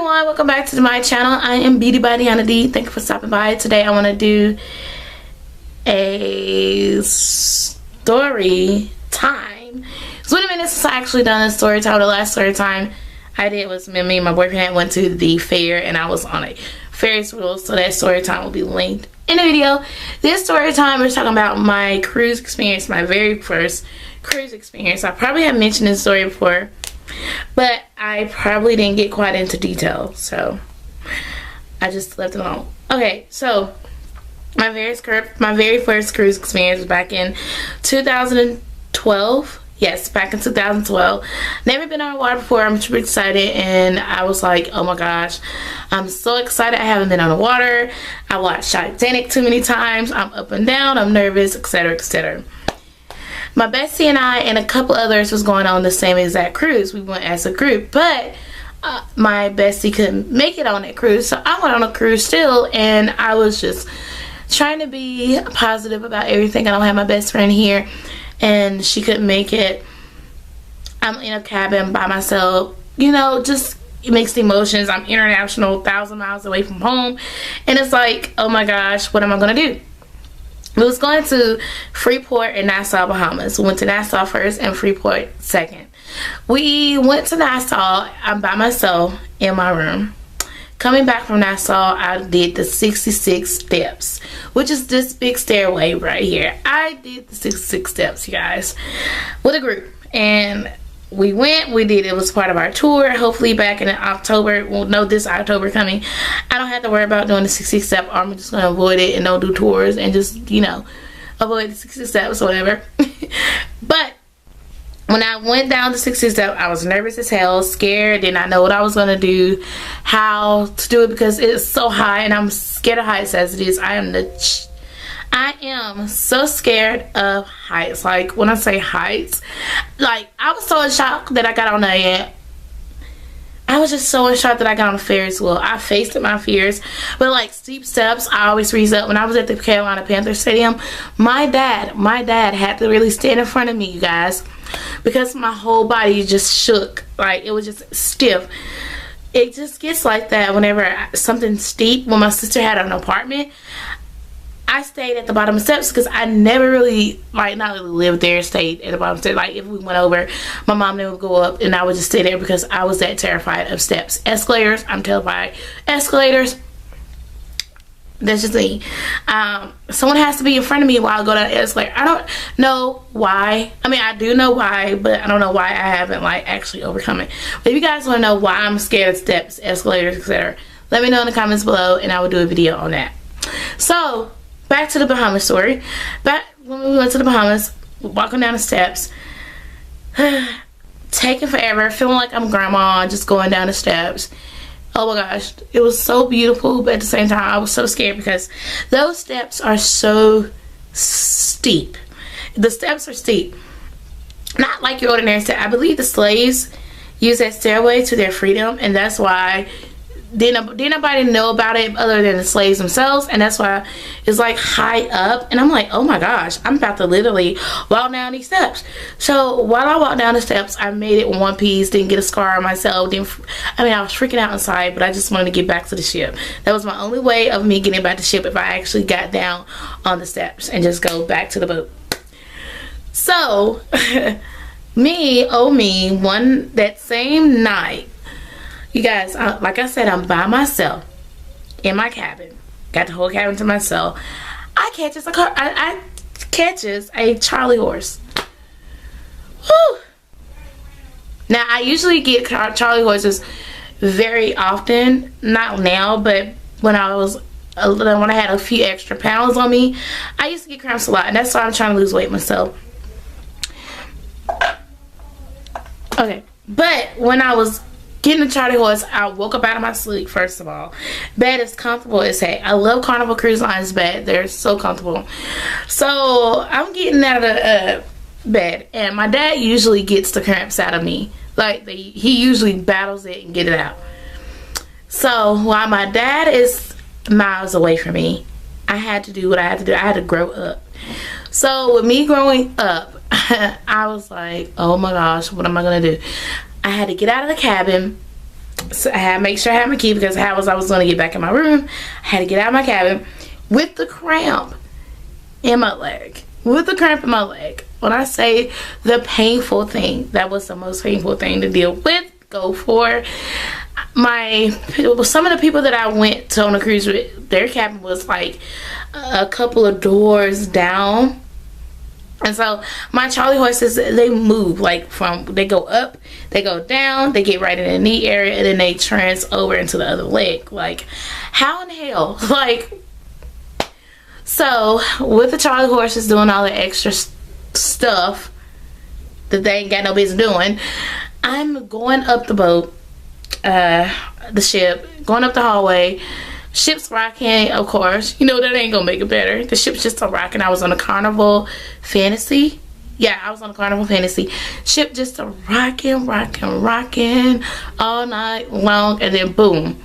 everyone, welcome back to my channel. I am Beauty by Deanna D. Thank you for stopping by. Today I want to do a story time. It's been a minute since I actually done a story time. The last story time I did was me and my boyfriend went to the fair and I was on a Ferris wheel, so that story time will be linked in the video. This story time is talking about my cruise experience, my very first cruise experience. I probably have mentioned this story before, but I probably didn't get quite into detail, so I just left it alone. Okay, so my very first cruise experience was back in 2012. Yes, back in 2012. Never been on the water before. I'm super excited, and I was like, oh my gosh, I'm so excited. I haven't been on the water. I watched Titanic too many times. I'm up and down. I'm nervous, etc., etc. My bestie and I and a couple others was going on the same exact cruise. We went as a group, but my bestie couldn't make it on that cruise, so I went on a cruise still, and I was just trying to be positive about everything. I don't have my best friend here, and she couldn't make it. I'm in a cabin by myself, you know, just mixed emotions. I'm international, 1,000 miles away from home, and it's like, oh my gosh, what am I gonna do? We was going to Freeport and Nassau, Bahamas. We went to Nassau first and Freeport second. We went to Nassau. I'm by myself in my room. Coming back from Nassau, I did the 66 steps, which is this big stairway right here. I did the 66 steps, you guys, with a group. And we did, it was part of our tour. Hopefully back in October, well, no, this October coming, I don't have to worry about doing the 60 step. I'm just going to avoid it and don't do tours and just, you know, avoid the 60 steps or whatever. But when I went down the 60 step, I was nervous as hell, scared, did not know what I was going to do, how to do it, because it is so high and I'm scared of heights as it is. I am so scared of heights. Like, when I say heights, like, I was so in shock that I got on the I was just so in shock that I got on the Ferris wheel. I faced my fears, but like steep steps, I always freeze up. When I was at the Carolina Panthers Stadium, my dad had to really stand in front of me, you guys, because my whole body just shook. Like, it was just stiff. It just gets like that whenever something steep. When my sister had an apartment, I stayed at the bottom of steps because I never really, like, not really lived there, stayed at the bottom of steps. Like, if we went over, my mom then would go up and I would just stay there because I was that terrified of steps. Escalators, I'm terrified. Escalators, that's just me. Someone has to be in front of me while I go down the escalator. I don't know why. I mean, I do know why, but I don't know why I haven't, like, actually overcome it. But if you guys want to know why I'm scared of steps, escalators, etc., let me know in the comments below and I will do a video on that. So, back to the Bahamas story. Back when we went to the Bahamas, walking down the steps, taking forever, feeling like I'm grandma, just going down the steps. Oh my gosh, it was so beautiful, but at the same time I was so scared because those steps are so steep. The steps are steep, not like your ordinary step. I believe the slaves use that stairway to their freedom, and that's why didn't nobody know about it other than the slaves themselves, and that's why it's like high up. And I'm like, oh my gosh, I'm about to literally walk down these steps. So while I walked down the steps, I made it in one piece, didn't get a scar on myself, I mean, I was freaking out inside, but I just wanted to get back to the ship. That was my only way of me getting back to the ship, if I actually got down on the steps and just go back to the boat. So me, that same night, you guys, like I said, I'm by myself in my cabin. Got the whole cabin to myself. I catches a Charlie horse. Whew. Now, I usually get Charlie horses very often. Not now, but when I had a few extra pounds on me, I used to get cramps a lot, and that's why I'm trying to lose weight myself. Okay, but when I was getting the Charlie horse, I woke up out of my sleep. First of all, bed is comfortable as heck. I love Carnival Cruise Line's bed. They're so comfortable. So I'm getting out of the bed, and my dad usually gets the cramps out of me. Like, he usually battles it and get it out. So while my dad is miles away from me, I had to do what I had to do. I had to grow up. So with me growing up, I was like, oh my gosh, what am I gonna do? I had to get out of the cabin, So I had to make sure I had my key, because how was I was going to get back in my room. I had to get out of my cabin with the cramp in my leg. With the cramp in my leg. When I say the painful thing, that was the most painful thing to deal with, go for. Some of the people that I went to on a cruise with, their cabin was like a couple of doors down. And so my Charlie horses, they move, like they go up, they go down, they get right in the knee area, and then they trans over into the other leg. Like, how in hell? Like, so with the Charlie horses doing all the extra stuff that they ain't got no business doing, I'm going up the boat, the ship, going up the hallway. Ship's rocking, of course. You know, that ain't gonna make it better. The ship's just a rocking. I was on a Carnival Fantasy. Yeah, I was on a Carnival Fantasy. Ship just a rocking all night long, and then boom.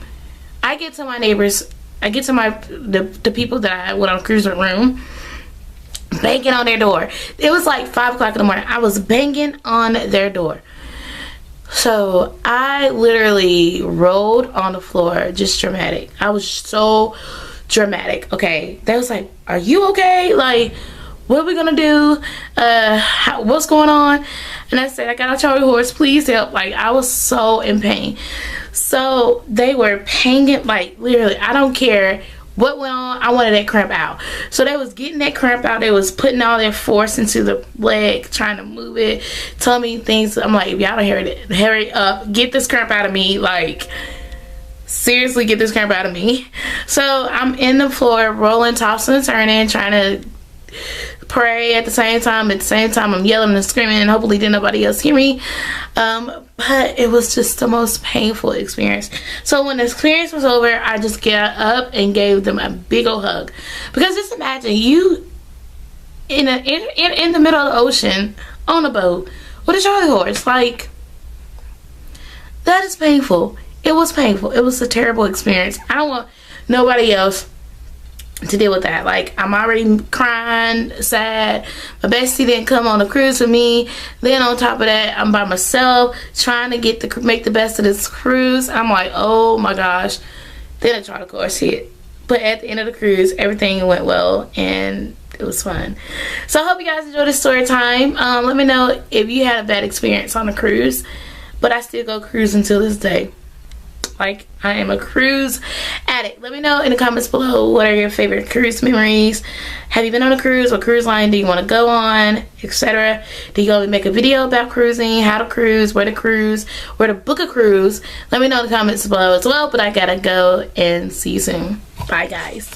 I get to my neighbors. I get to the people that I went on a cruise room, banging on their door. It was like 5 o'clock in the morning. I was banging on their door. So I literally rolled on the floor, just dramatic. I was so dramatic. Okay, they was like, "Are you okay? Like, what are we gonna do? What's going on?" And I said, "I got a Charlie horse. Please help." Like, I was so in pain. So they were panging, like, literally, I don't care what went on, I wanted that cramp out. So they was getting that cramp out. They was putting all their force into the leg, trying to move it, telling me things. I'm like, if y'all don't hurry up, get this cramp out of me. Like, seriously, get this cramp out of me. So I'm in the floor, rolling, tossing and turning, trying to pray at the same time. At the same time, I'm yelling and screaming, and hopefully didn't nobody else hear me. But it was just the most painful experience. So when the experience was over, I just got up and gave them a big old hug. Because just imagine you in the middle of the ocean on a boat with a Charlie horse. Like, that is painful. It was painful. It was a terrible experience. I don't want nobody else to deal with that. Like, I'm already crying, sad. My bestie didn't come on the cruise with me. Then on top of that, I'm by myself trying to make the best of this cruise. I'm like, oh my gosh. Then a Charlie horse hit. But at the end of the cruise, everything went well and it was fun. So I hope you guys enjoyed this story time. Let me know if you had a bad experience on a cruise. But I still go cruising till this day. Like, I am a cruise addict. Let me know in the comments below, what are your favorite cruise memories? Have you been on a cruise? What cruise line do you want to go on, etc.? Do you want to make a video about cruising, how to cruise, where to book a cruise? Let me know in the comments below as well. But I gotta go, and see you soon. Bye guys.